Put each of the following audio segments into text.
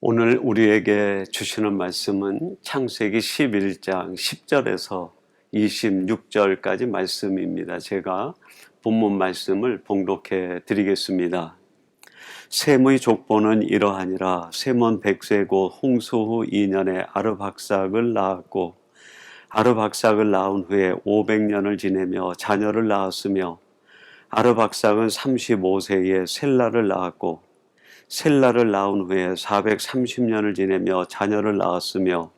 오늘 우리에게 주시는 말씀은 창세기 11장 10절에서 26절까지 말씀입니다. 제가 본문 말씀을 봉독해 드리겠습니다. 셈의 족보는 이러하니라. 셈은 100세 곧 홍수 후 2년에 아르박삭을 낳았고 아르박삭을 낳은 후에 500년을 지내며 자녀를 낳았으며 아르박삭은 35세에 셀라를 낳았고 셀라를 낳은 후에 430년을 지내며 자녀를 낳았으며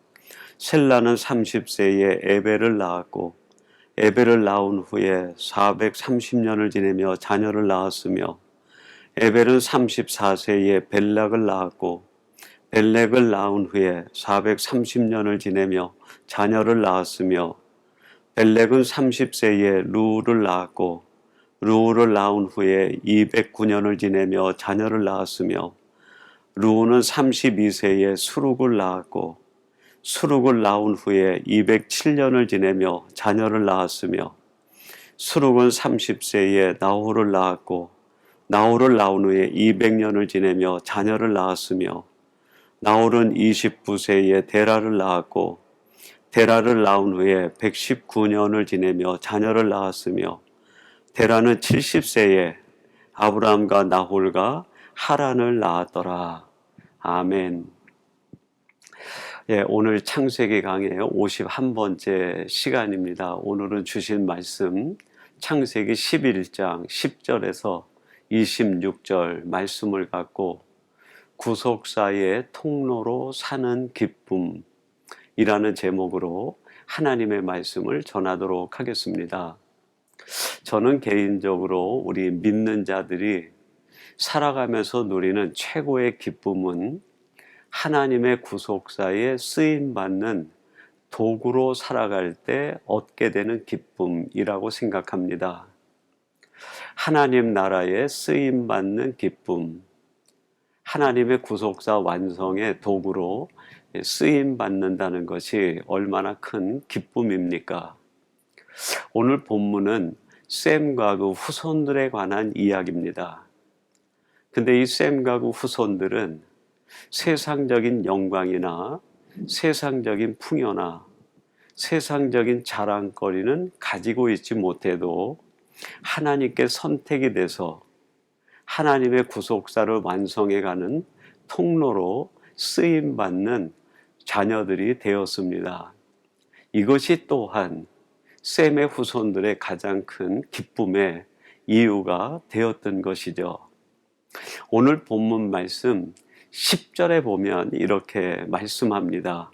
셀라는 30세에 에벨을 낳았고 에벨을 낳은 후에 430년을 지내며 자녀를 낳았으며 에벨은 34세에 벨락을 낳았고 벨렉을 낳은 후에 430년을 지내며 자녀를 낳았으며 벨렉은 30세에 루우를 낳았고 루우를 낳은 후에 209년을 지내며 자녀를 낳았으며 루우는 32세에 수룩을 낳았고 수룩을 낳은 후에 207년을 지내며 자녀를 낳았으며 수룩은 30세에 나홀을 낳았고 나홀을 낳은 후에 200년을 지내며 자녀를 낳았으며 나홀은 29세에 데라를 낳았고 데라를 낳은 후에 119년을 지내며 자녀를 낳았으며 데라는 70세에 아브라함과 나홀과 하란을 낳았더라. 아멘. 오늘 창세기 강의 51번째 시간입니다. 오늘은 주신 말씀 창세기 11장 10절에서 26절 말씀을 갖고 구속사의 통로로 사는 기쁨이라는 제목으로 하나님의 말씀을 전하도록 하겠습니다. 저는 개인적으로 우리 믿는 자들이 살아가면서 누리는 최고의 기쁨은 하나님의 구속사에 쓰임받는 도구로 살아갈 때 얻게 되는 기쁨이라고 생각합니다. 하나님 나라에 쓰임받는 기쁨, 하나님의 구속사 완성의 도구로 쓰임받는다는 것이 얼마나 큰 기쁨입니까? 오늘 본문은 셈과 그 후손들에 관한 이야기입니다. 근데 이 셈과 그 후손들은 세상적인 영광이나 세상적인 풍요나 세상적인 자랑거리는 가지고 있지 못해도 하나님께 선택이 돼서 하나님의 구속사를 완성해가는 통로로 쓰임받는 자녀들이 되었습니다. 이것이 또한 셈의 후손들의 가장 큰 기쁨의 이유가 되었던 것이죠. 오늘 본문 말씀 10절에 보면 이렇게 말씀합니다.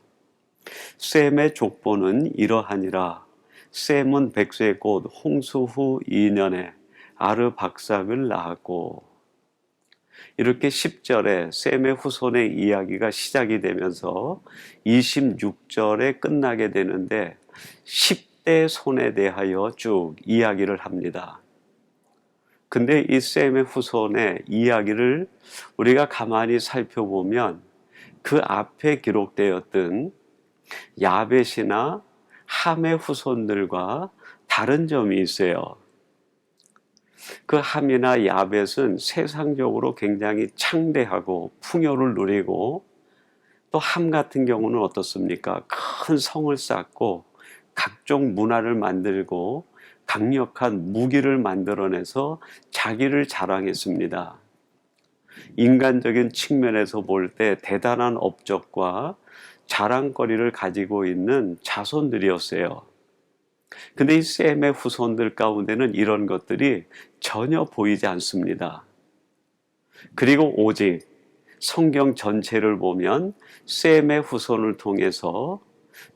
셈의 족보는 이러하니라. 셈은 100세 곧 홍수 후 2년에 아르박삭을 낳았고, 이렇게 10절에 셈의 후손의 이야기가 시작이 되면서 26절에 끝나게 되는데 10대 손에 대하여 쭉 이야기를 합니다. 근데 이 셈의 후손의 이야기를 우리가 가만히 살펴보면 그 앞에 기록되었던 야벳이나 함의 후손들과 다른 점이 있어요. 그 함이나 야벳은 세상적으로 굉장히 창대하고 풍요를 누리고, 또 함 같은 경우는 어떻습니까? 큰 성을 쌓고 각종 문화를 만들고 강력한 무기를 만들어내서 자기를 자랑했습니다. 인간적인 측면에서 볼 때 대단한 업적과 자랑거리를 가지고 있는 자손들이었어요. 근데 이 셈의 후손들 가운데는 이런 것들이 전혀 보이지 않습니다. 그리고 오직 성경 전체를 보면 셈의 후손을 통해서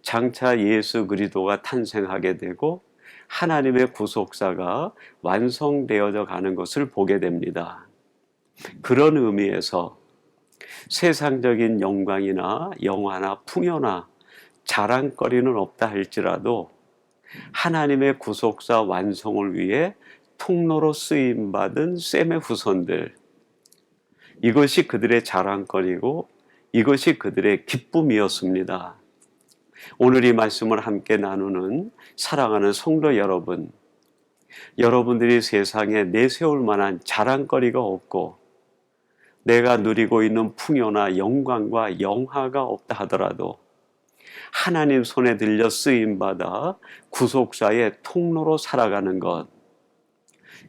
장차 예수 그리스도가 탄생하게 되고 하나님의 구속사가 완성되어져 가는 것을 보게 됩니다. 그런 의미에서 세상적인 영광이나 영화나 풍요나 자랑거리는 없다 할지라도 하나님의 구속사 완성을 위해 통로로 쓰임받은 셈의 후손들, 이것이 그들의 자랑거리고 이것이 그들의 기쁨이었습니다. 오늘 이 말씀을 함께 나누는 사랑하는 성도 여러분, 여러분들이 세상에 내세울 만한 자랑거리가 없고 내가 누리고 있는 풍요나 영광과 영화가 없다 하더라도 하나님 손에 들려 쓰임받아 구속사의 통로로 살아가는 것,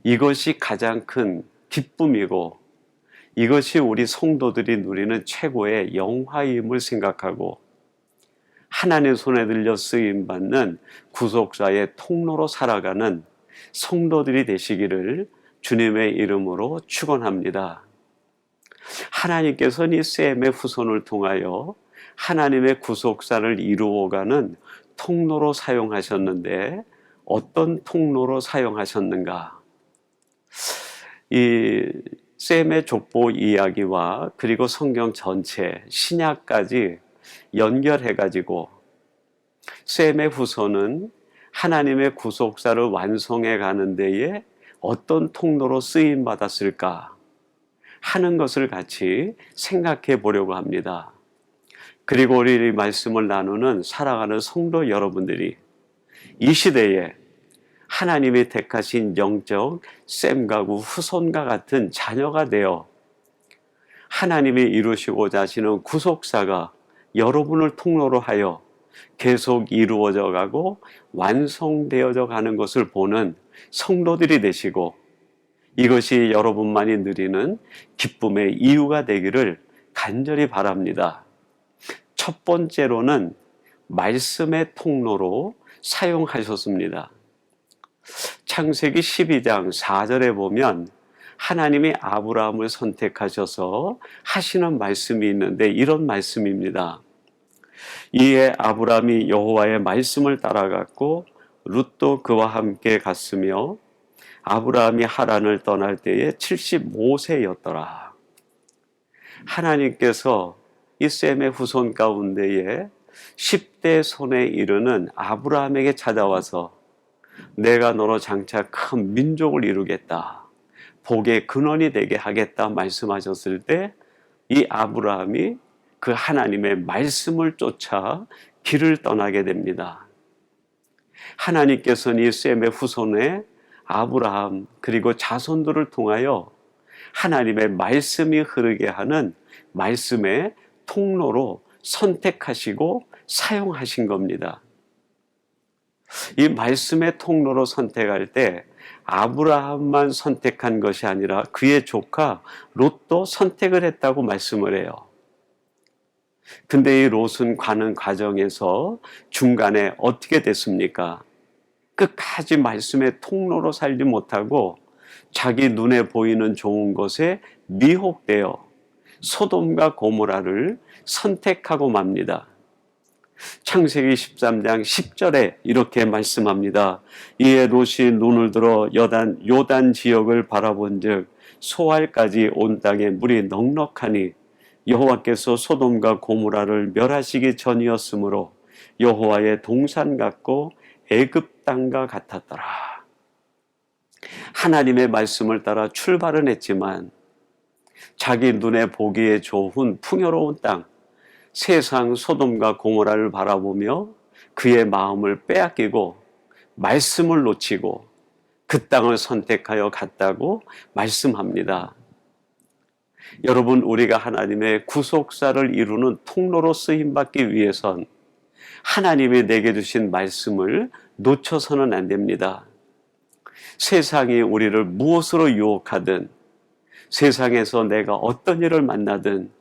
이것이 가장 큰 기쁨이고 이것이 우리 성도들이 누리는 최고의 영화임을 생각하고 하나님 손에 들려 쓰임받는 구속사의 통로로 살아가는 성도들이 되시기를 주님의 이름으로 축원합니다. 하나님께서는 이 셈의 후손을 통하여 하나님의 구속사를 이루어가는 통로로 사용하셨는데 어떤 통로로 사용하셨는가? 이 셈의 족보 이야기와 그리고 성경 전체 신약까지 연결해가지고 셈의 후손은 하나님의 구속사를 완성해 가는 데에 어떤 통로로 쓰임 받았을까 하는 것을 같이 생각해 보려고 합니다. 그리고 우리 말씀을 나누는 사랑하는 성도 여러분들이 이 시대에 하나님이 택하신 영적 셈가구 후손과 같은 자녀가 되어 하나님이 이루시고자 하시는 구속사가 여러분을 통로로 하여 계속 이루어져 가고 완성되어져 가는 것을 보는 성도들이 되시고 이것이 여러분만이 누리는 기쁨의 이유가 되기를 간절히 바랍니다. 첫 번째로는 말씀의 통로로 사용하셨습니다. 창세기 12장 4절에 보면 하나님이 아브라함을 선택하셔서 하시는 말씀이 있는데 이런 말씀입니다. 이에 아브라함이 여호와의 말씀을 따라갔고 룻도 그와 함께 갔으며 아브라함이 하란을 떠날 때에 75세였더라. 하나님께서 이 셈의 후손 가운데에 10대 손에 이르는 아브라함에게 찾아와서 내가 너로 장차 큰 민족을 이루겠다, 복의 근원이 되게 하겠다 말씀하셨을 때 이 아브라함이 그 하나님의 말씀을 쫓아 길을 떠나게 됩니다. 하나님께서는 이 셈의 후손에 아브라함 그리고 자손들을 통하여 하나님의 말씀이 흐르게 하는 말씀의 통로로 선택하시고 사용하신 겁니다. 이 말씀의 통로로 선택할 때 아브라함만 선택한 것이 아니라 그의 조카 롯도 선택을 했다고 말씀을 해요. 근데 이 롯은 가는 과정에서 중간에 어떻게 됐습니까? 끝까지 말씀의 통로로 살지 못하고 자기 눈에 보이는 좋은 것에 미혹되어 소돔과 고모라를 선택하고 맙니다. 창세기 13장 10절에 이렇게 말씀합니다. 이에 롯이 눈을 들어 요단 지역을 바라본즉 소알까지 온 땅에 물이 넉넉하니 여호와께서 소돔과 고모라를 멸하시기 전이었으므로 여호와의 동산 같고 애굽 땅과 같았더라. 하나님의 말씀을 따라 출발은 했지만 자기 눈에 보기에 좋은 풍요로운 땅, 세상 소돔과 고모라를 바라보며 그의 마음을 빼앗기고 말씀을 놓치고 그 땅을 선택하여 갔다고 말씀합니다. 여러분, 우리가 하나님의 구속사를 이루는 통로로 쓰임받기 위해선 하나님이 내게 주신 말씀을 놓쳐서는 안 됩니다. 세상이 우리를 무엇으로 유혹하든 세상에서 내가 어떤 일을 만나든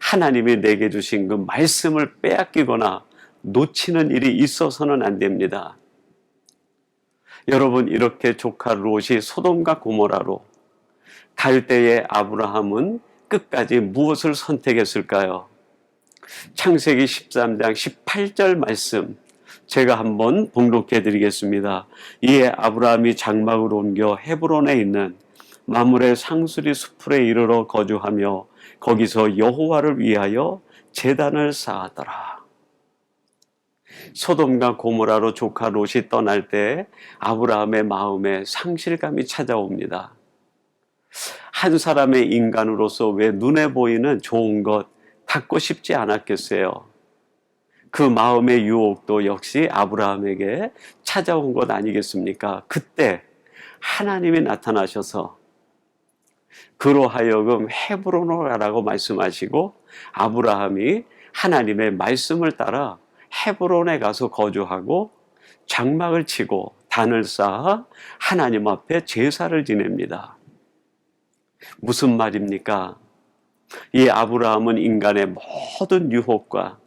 하나님이 내게 주신 그 말씀을 빼앗기거나 놓치는 일이 있어서는 안 됩니다. 여러분, 이렇게 조카 롯이 소돔과 고모라로 갈 때에 아브라함은 끝까지 무엇을 선택했을까요? 창세기 13장 18절 말씀 제가 한번 봉독해 드리겠습니다. 이에 아브라함이 장막을 옮겨 헤브론에 있는 마므레 상수리 수풀에 이르러 거주하며 거기서 여호와를 위하여 제단을 쌓았더라. 소돔과 고모라로 조카 롯이 떠날 때 아브라함의 마음에 상실감이 찾아옵니다. 한 사람의 인간으로서 왜 눈에 보이는 좋은 것 갖고 싶지 않았겠어요? 그 마음의 유혹도 역시 아브라함에게 찾아온 것 아니겠습니까? 그때 하나님이 나타나셔서 그로 하여금 헤브론으로 가라고 말씀하시고 아브라함이 하나님의 말씀을 따라 헤브론에 가서 거주하고 장막을 치고 단을 쌓아 하나님 앞에 제사를 지냅니다. 무슨 말입니까? 이 아브라함은 인간의 모든 유혹과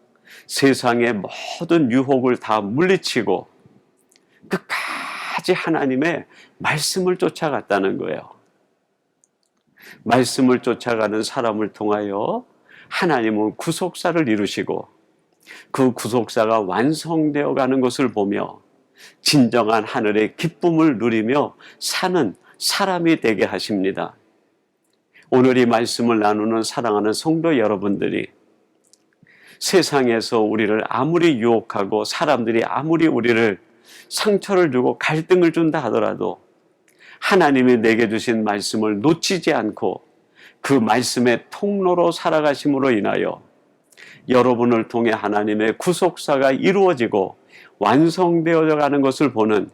세상의 모든 유혹을 다 물리치고 끝까지 하나님의 말씀을 쫓아갔다는 거예요. 말씀을 쫓아가는 사람을 통하여 하나님은 구속사를 이루시고 그 구속사가 완성되어 가는 것을 보며 진정한 하늘의 기쁨을 누리며 사는 사람이 되게 하십니다. 오늘 이 말씀을 나누는 사랑하는 성도 여러분들이 세상에서 우리를 아무리 유혹하고 사람들이 아무리 우리를 상처를 주고 갈등을 준다 하더라도 하나님이 내게 주신 말씀을 놓치지 않고 그 말씀의 통로로 살아가심으로 인하여 여러분을 통해 하나님의 구속사가 이루어지고 완성되어 가는 것을 보는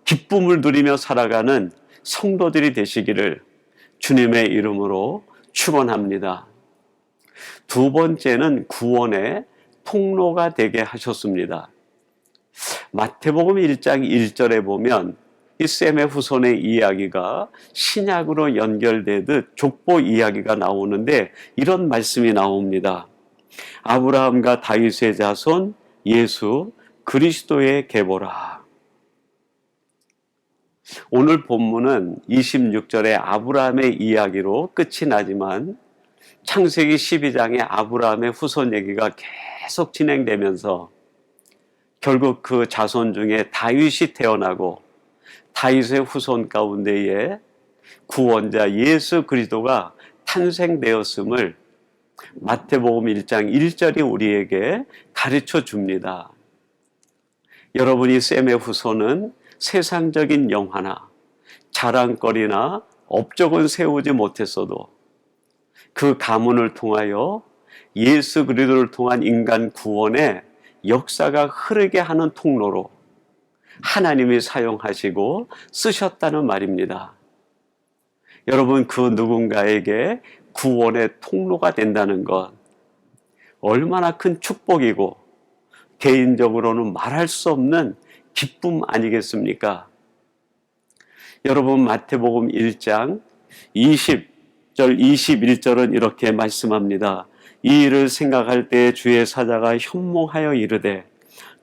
기쁨을 누리며 살아가는 성도들이 되시기를 주님의 이름으로 축원합니다. 두 번째는 구원의 통로가 되게 하셨습니다. 마태복음 1장 1절에 보면 이 셈의 후손의 이야기가 신약으로 연결되듯 족보 이야기가 나오는데 이런 말씀이 나옵니다. 아브라함과 다윗의 자손 예수 그리스도의 계보라. 오늘 본문은 26절의 아브라함의 이야기로 끝이 나지만 창세기 12장의 아브라함의 후손 얘기가 계속 진행되면서 결국 그 자손 중에 다윗이 태어나고 다윗의 후손 가운데에 구원자 예수 그리스도가 탄생되었음을 마태복음 1장 1절이 우리에게 가르쳐 줍니다. 여러분이 셈의 후손은 세상적인 영화나 자랑거리나 업적은 세우지 못했어도 그 가문을 통하여 예수 그리스도를 통한 인간 구원의 역사가 흐르게 하는 통로로 하나님이 사용하시고 쓰셨다는 말입니다. 여러분, 그 누군가에게 구원의 통로가 된다는 것 얼마나 큰 축복이고 개인적으로는 말할 수 없는 기쁨 아니겠습니까? 여러분, 마태복음 1장 20절 21절은 이렇게 말씀합니다. 이 일을 생각할 때 주의 사자가 현몽하여 이르되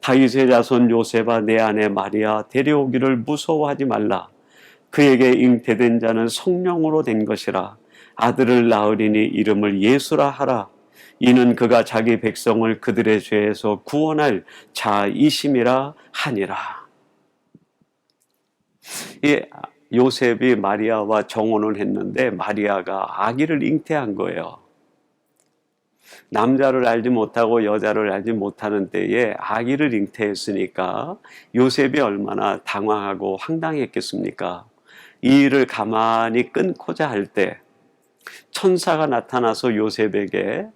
다윗의 자손 요셉아 내 아내 마리아 데려오기를 무서워하지 말라. 그에게 잉태된 자는 성령으로 된 것이라. 아들을 낳으리니 이름을 예수라 하라. 이는 그가 자기 백성을 그들의 죄에서 구원할 자이심이라 하니라. 이 요셉이 마리아와 정혼을 했는데 마리아가 아기를 잉태한 거예요. 남자를 알지 못하고 여자를 알지 못하는 때에 아기를 잉태했으니까 요셉이 얼마나 당황하고 황당했겠습니까? 이 일을 가만히 끊고자 할 때 천사가 나타나서 요셉에게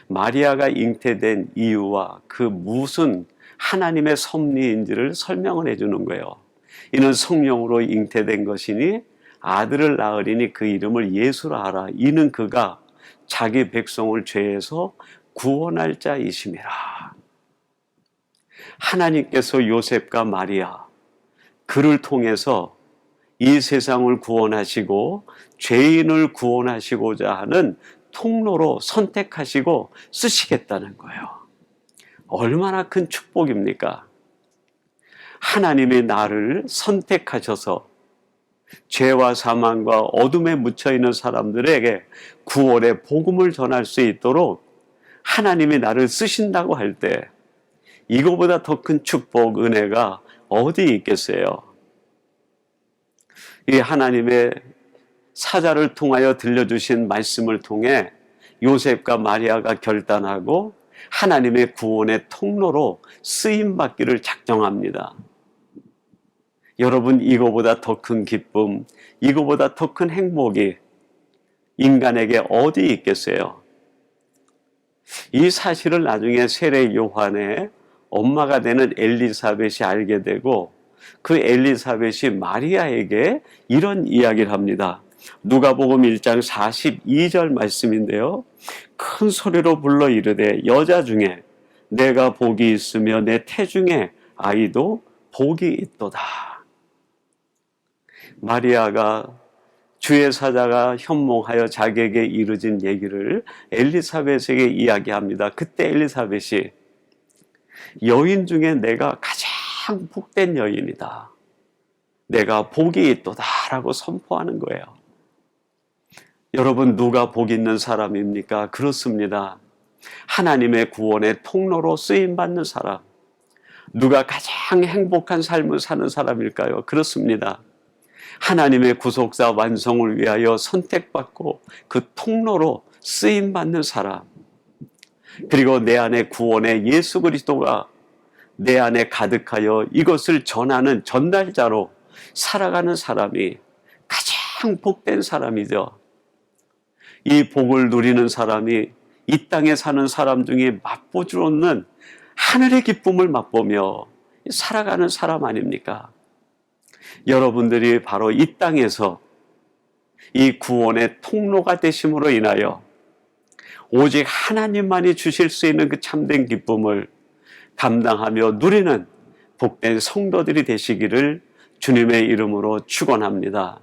마리아가 잉태된 이유와 그 무슨 하나님의 섭리인지를 설명을 해주는 거예요. 이는 성령으로 잉태된 것이니 아들을 낳으리니 그 이름을 예수라 하라. 이는 그가 자기 백성을 죄에서 구원할 자이심이라. 하나님께서 요셉과 마리아 그를 통해서 이 세상을 구원하시고 죄인을 구원하시고자 하는 통로로 선택하시고 쓰시겠다는 거예요. 얼마나 큰 축복입니까? 하나님이 나를 선택하셔서 죄와 사망과 어둠에 묻혀있는 사람들에게 구원의 복음을 전할 수 있도록 하나님이 나를 쓰신다고 할 때 이거보다 더 큰 축복, 은혜가 어디 있겠어요? 이 하나님의 사자를 통하여 들려주신 말씀을 통해 요셉과 마리아가 결단하고 하나님의 구원의 통로로 쓰임받기를 작정합니다. 여러분, 이거보다 더 큰 기쁨, 이거보다 더 큰 행복이 인간에게 어디 있겠어요? 이 사실을 나중에 세례 요한의 엄마가 되는 엘리사벳이 알게 되고 그 엘리사벳이 마리아에게 이런 이야기를 합니다. 누가복음 1장 42절 말씀인데요. 큰 소리로 불러 이르되 여자 중에 내가 복이 있으며 내 태중에 아이도 복이 있도다. 마리아가 주의 사자가 현몽하여 자기에게 이르진 얘기를 엘리사벳에게 이야기합니다. 그때 엘리사벳이 여인 중에 내가 가장 복된 여인이다. 내가 복이 있도다 라고 선포하는 거예요. 여러분, 누가 복 있는 사람입니까? 그렇습니다. 하나님의 구원의 통로로 쓰임받는 사람. 누가 가장 행복한 삶을 사는 사람일까요? 그렇습니다. 하나님의 구속사 완성을 위하여 선택받고 그 통로로 쓰임받는 사람. 그리고 내 안에 구원의 예수 그리스도가 내 안에 가득하여 이것을 전하는 전달자로 살아가는 사람이 가장 복된 사람이죠. 이 복을 누리는 사람이 이 땅에 사는 사람 중에 맛보줄 없는 하늘의 기쁨을 맛보며 살아가는 사람 아닙니까? 여러분들이 바로 이 땅에서 이 구원의 통로가 되심으로 인하여 오직 하나님만이 주실 수 있는 그 참된 기쁨을 감당하며 누리는 복된 성도들이 되시기를 주님의 이름으로 축원합니다.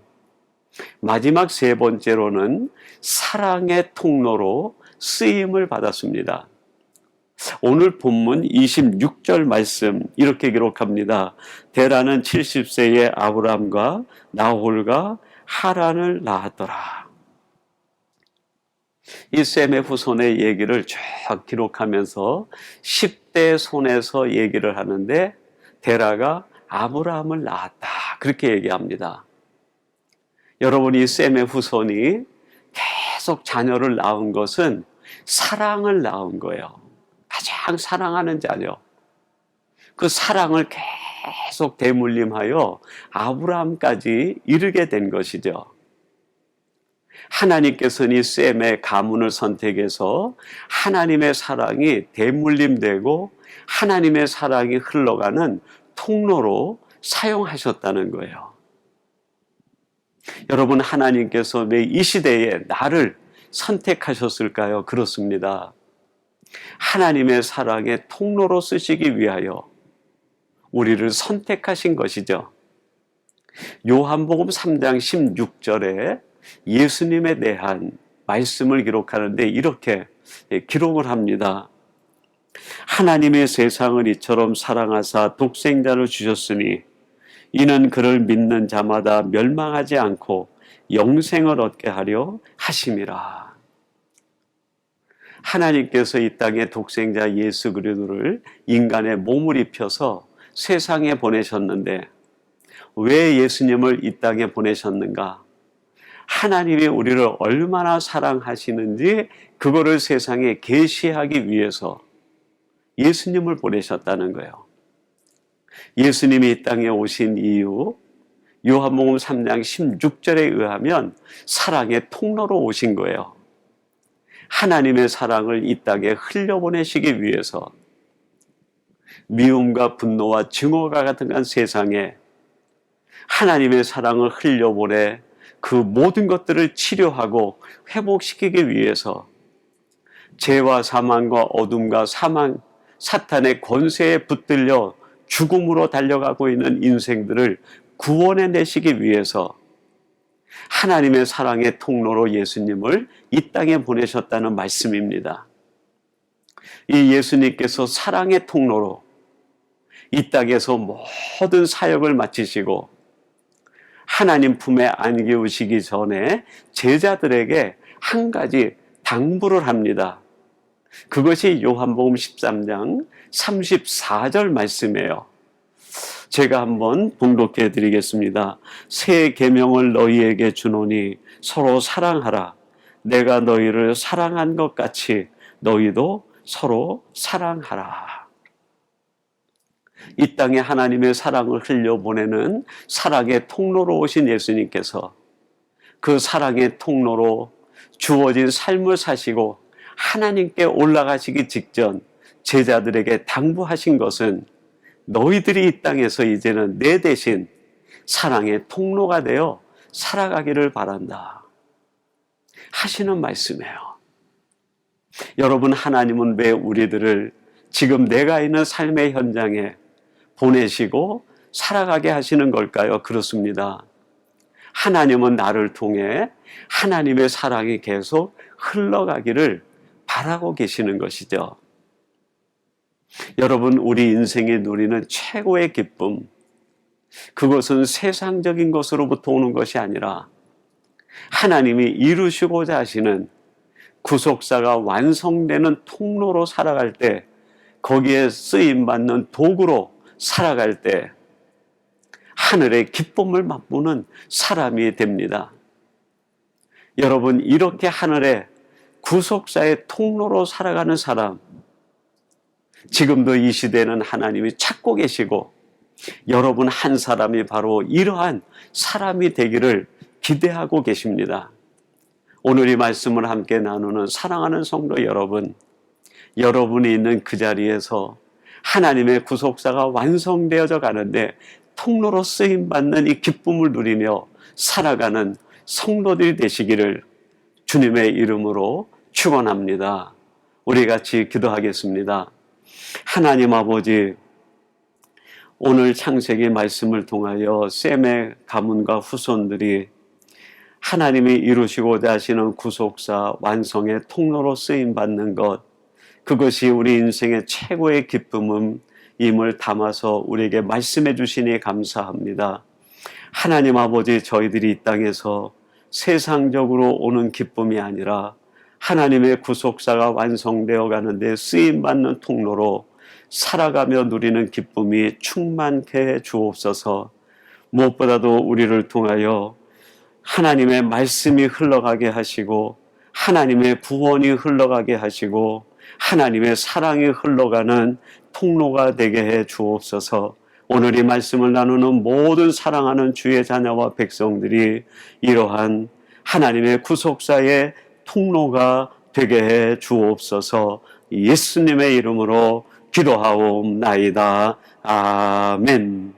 마지막 세 번째로는 사랑의 통로로 쓰임을 받았습니다. 오늘 본문 26절 말씀 이렇게 기록합니다. 데라는 70세의 아브람과 나홀과 하란을 낳았더라. 이 셈의 후손의 얘기를 쭉 기록하면서 10대 손에서 얘기를 하는데 데라가 아브라함을 낳았다. 그렇게 얘기합니다. 여러분, 이 셈의 후손이 계속 자녀를 낳은 것은 사랑을 낳은 거예요. 가장 사랑하는 자녀. 그 사랑을 계속 대물림하여 아브라함까지 이르게 된 것이죠. 하나님께서는 이 셈의 가문을 선택해서 하나님의 사랑이 대물림되고 하나님의 사랑이 흘러가는 통로로 사용하셨다는 거예요. 여러분, 하나님께서 왜 이 시대에 나를 선택하셨을까요? 그렇습니다. 하나님의 사랑의 통로로 쓰시기 위하여 우리를 선택하신 것이죠. 요한복음 3장 16절에 예수님에 대한 말씀을 기록하는데 이렇게 기록을 합니다. 하나님의 세상을 이처럼 사랑하사 독생자를 주셨으니 이는 그를 믿는 자마다 멸망하지 않고 영생을 얻게 하려 하심이라. 하나님께서 이 땅에 독생자 예수 그리스도를 인간의 몸을 입혀서 세상에 보내셨는데 왜 예수님을 이 땅에 보내셨는가? 하나님이 우리를 얼마나 사랑하시는지 그거를 세상에 계시하기 위해서 예수님을 보내셨다는 거예요. 예수님이 이 땅에 오신 이유, 요한복음 3장 16절에 의하면 사랑의 통로로 오신 거예요. 하나님의 사랑을 이 땅에 흘려보내시기 위해서 미움과 분노와 증오가 같은 세상에 하나님의 사랑을 흘려보내 그 모든 것들을 치료하고 회복시키기 위해서 죄와 사망과 어둠과 사망, 사탄의 권세에 붙들려 죽음으로 달려가고 있는 인생들을 구원해내시기 위해서 하나님의 사랑의 통로로 예수님을 이 땅에 보내셨다는 말씀입니다. 이 예수님께서 사랑의 통로로 이 땅에서 모든 사역을 마치시고 하나님 품에 안기우시기 전에 제자들에게 한 가지 당부를 합니다. 그것이 요한복음 13장 34절 말씀이에요. 제가 한번 봉독해 드리겠습니다. 새 계명을 너희에게 주노니 서로 사랑하라. 내가 너희를 사랑한 것 같이 너희도 서로 사랑하라. 이 땅에 하나님의 사랑을 흘려보내는 사랑의 통로로 오신 예수님께서 그 사랑의 통로로 주어진 삶을 사시고 하나님께 올라가시기 직전 제자들에게 당부하신 것은 너희들이 이 땅에서 이제는 내 대신 사랑의 통로가 되어 살아가기를 바란다 하시는 말씀이에요. 여러분, 하나님은 왜 우리들을 지금 내가 있는 삶의 현장에 보내시고 살아가게 하시는 걸까요? 그렇습니다. 하나님은 나를 통해 하나님의 사랑이 계속 흘러가기를 바라고 계시는 것이죠. 여러분, 우리 인생이 누리는 최고의 기쁨, 그것은 세상적인 것으로부터 오는 것이 아니라 하나님이 이루시고자 하시는 구속사가 완성되는 통로로 살아갈 때, 거기에 쓰임받는 도구로 살아갈 때 하늘의 기쁨을 맛보는 사람이 됩니다. 여러분, 이렇게 하늘의 구속사의 통로로 살아가는 사람, 지금도 이 시대는 하나님이 찾고 계시고 여러분 한 사람이 바로 이러한 사람이 되기를 기대하고 계십니다. 오늘 이 말씀을 함께 나누는 사랑하는 성도 여러분, 여러분이 있는 그 자리에서 하나님의 구속사가 완성되어져 가는데 통로로 쓰임받는 이 기쁨을 누리며 살아가는 성도들이 되시기를 주님의 이름으로 축원합니다. 우리 같이 기도하겠습니다. 하나님 아버지, 오늘 창세기 말씀을 통하여 셈의 가문과 후손들이 하나님이 이루시고자 하시는 구속사 완성의 통로로 쓰임받는 것, 그것이 우리 인생의 최고의 기쁨임을 담아서 우리에게 말씀해 주시니 감사합니다. 하나님 아버지, 저희들이 이 땅에서 세상적으로 오는 기쁨이 아니라 하나님의 구속사가 완성되어 가는데 쓰임받는 통로로 살아가며 누리는 기쁨이 충만케 해 주옵소서. 무엇보다도 우리를 통하여 하나님의 말씀이 흘러가게 하시고 하나님의 구원이 흘러가게 하시고 하나님의 사랑이 흘러가는 통로가 되게 해 주옵소서. 오늘 이 말씀을 나누는 모든 사랑하는 주의 자녀와 백성들이 이러한 하나님의 구속사의 통로가 되게 해 주옵소서. 예수님의 이름으로 기도하옵나이다. 아멘.